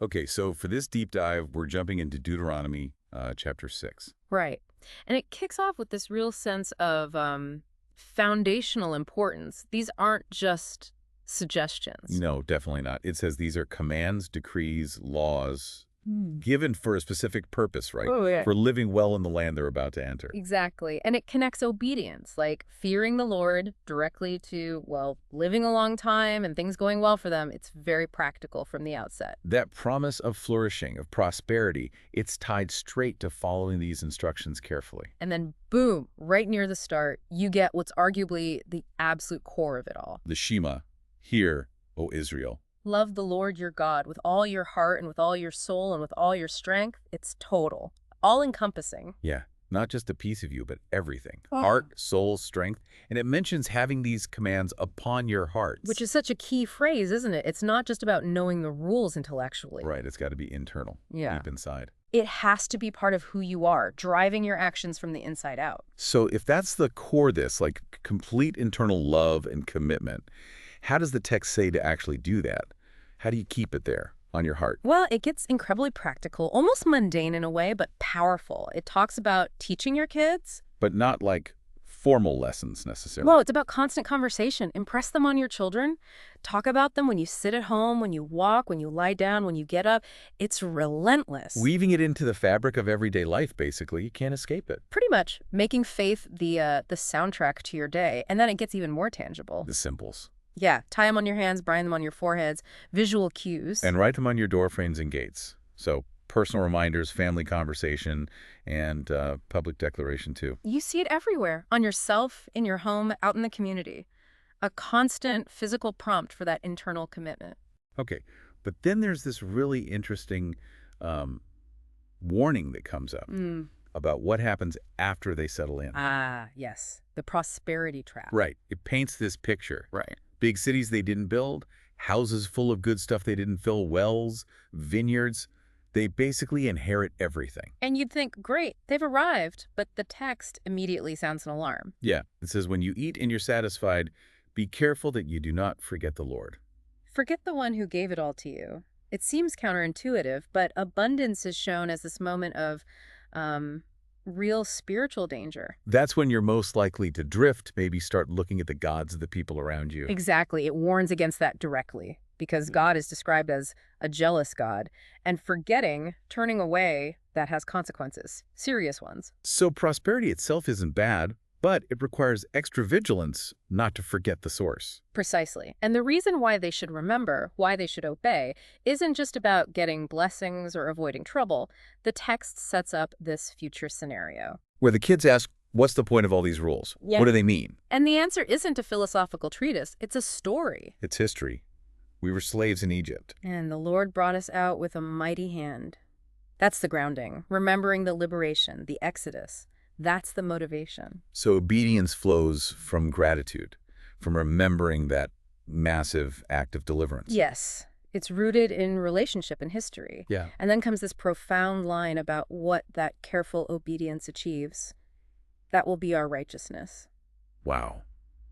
Okay, so for this deep dive, we're jumping into Deuteronomy chapter 6. Right. And it kicks off with this real sense of foundational importance. These aren't just suggestions. No, definitely not. It says these are commands, decrees, laws, Hmm. given for a specific purpose, right? Oh, yeah. For living well in the land they're about to enter. Exactly. And it connects obedience, like fearing the Lord directly to, well, living a long time and things going well for them. It's very practical from the outset. That promise of flourishing, of prosperity, it's tied straight to following these instructions carefully. And then, boom, right near the start, you get what's arguably the absolute core of it all. The Shema, hear, O Israel. Love the Lord your God with all your heart and with all your soul and with all your strength. It's total, all encompassing. Yeah, not just a piece of you, but everything. Oh. Heart, soul, strength. And it mentions having these commands upon your hearts. Which is such a key phrase, isn't it? It's not just about knowing the rules intellectually. Right, it's got to be internal, Yeah. deep inside. It has to be part of who you are, driving your actions from the inside out. So if that's the core of this, like complete internal love and commitment, how does the text say to actually do that? How do you keep it there on your heart? Well, it gets incredibly practical, almost mundane in a way, but powerful. It talks about teaching your kids. But not like formal lessons necessarily. Well, it's about constant conversation. Impress them on your children. Talk about them when you sit at home, when you walk, when you lie down, when you get up. It's relentless. Weaving it into the fabric of everyday life, basically. You can't escape it. Pretty much making faith the soundtrack to your day. And then it gets even more tangible. The simples. Yeah, tie them on your hands, bind them on your foreheads, visual cues. And write them on your door frames and gates. So personal reminders, family conversation, and public declaration too. You see it everywhere, on yourself, in your home, out in the community. A constant physical prompt for that internal commitment. Okay, but then there's this really interesting warning that comes up about what happens after they settle in. Ah, yes. The prosperity trap. Right. It paints this picture. Right. Big cities they didn't build, houses full of good stuff they didn't fill, wells, vineyards. They basically inherit everything. And you'd think, great, they've arrived, but the text immediately sounds an alarm. Yeah. It says, when you eat and you're satisfied, be careful that you do not forget the Lord. Forget the one who gave it all to you. It seems counterintuitive, but abundance is shown as this moment of real spiritual danger. That's when you're most likely to drift, maybe start looking at the gods of the people around you. Exactly. It warns against that directly because God is described as a jealous God. And forgetting, turning away, that has consequences, serious ones. So prosperity itself isn't bad, but it requires extra vigilance not to forget the source. Precisely. And the reason why they should remember, why they should obey, isn't just about getting blessings or avoiding trouble. The text sets up this future scenario. Where the kids ask, what's the point of all these rules? Yeah. What do they mean? And the answer isn't a philosophical treatise, it's a story. It's history. We were slaves in Egypt. And the Lord brought us out with a mighty hand. That's the grounding, remembering the liberation, the exodus. That's the motivation. So obedience flows from gratitude, from remembering that massive act of deliverance. Yes, it's rooted in relationship and history. Yeah. And then comes this profound line about what that careful obedience achieves. That will be our righteousness. Wow.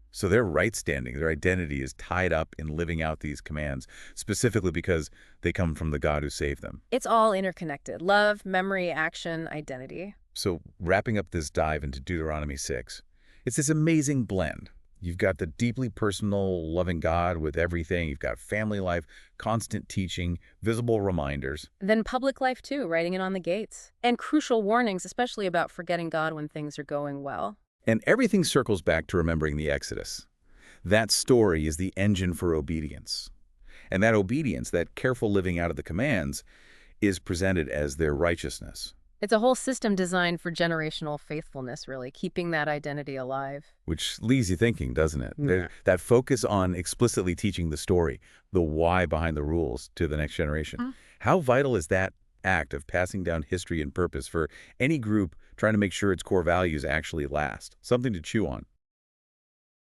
So their right standing, their identity is tied up in living out these commands, specifically because they come from the God who saved them. It's all interconnected. Love, memory, action, identity. So wrapping up this dive into Deuteronomy 6, it's this amazing blend. You've got the deeply personal, loving God with everything. You've got family life, constant teaching, visible reminders. Then public life too, writing it on the gates. And crucial warnings, especially about forgetting God when things are going well. And everything circles back to remembering the Exodus. That story is the engine for obedience. And that obedience, that careful living out of the commands, is presented as their righteousness. It's a whole system designed for generational faithfulness, really, keeping that identity alive. Which leaves you thinking, doesn't it? Yeah. That focus on explicitly teaching the story, the why behind the rules to the next generation. How vital is that act of passing down history and purpose for any group trying to make sure its core values actually last? Something to chew on.